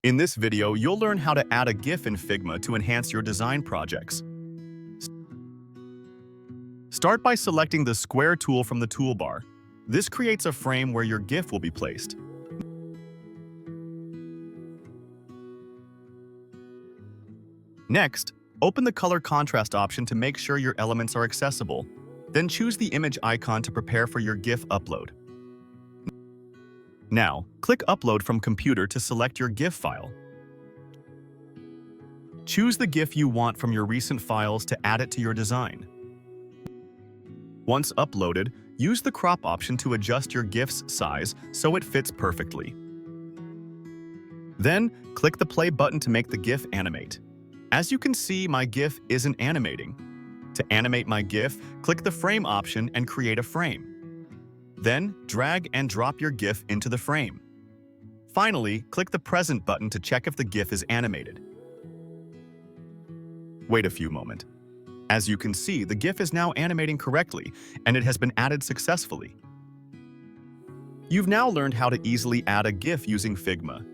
In this video, you'll learn how to add a GIF in Figma to enhance your design projects. Start by selecting the square tool from the toolbar. This creates a frame where your GIF will be placed. Next, open the color contrast option to make sure your elements are accessible. Then choose the image icon to prepare for your GIF upload. Now, click Upload from Computer to select your GIF file. Choose the GIF you want from your recent files to add it to your design. Once uploaded, use the crop option to adjust your GIF's size so it fits perfectly. Then, click the play button to make the GIF animate. As you can see, my GIF isn't animating. To animate my GIF, click the Frame option and create a frame. Then, drag and drop your GIF into the frame. Finally, click the Present button to check if the GIF is animated. Wait a few moments. As you can see, the GIF is now animating correctly, and it has been added successfully. You've now learned how to easily add a GIF using Figma.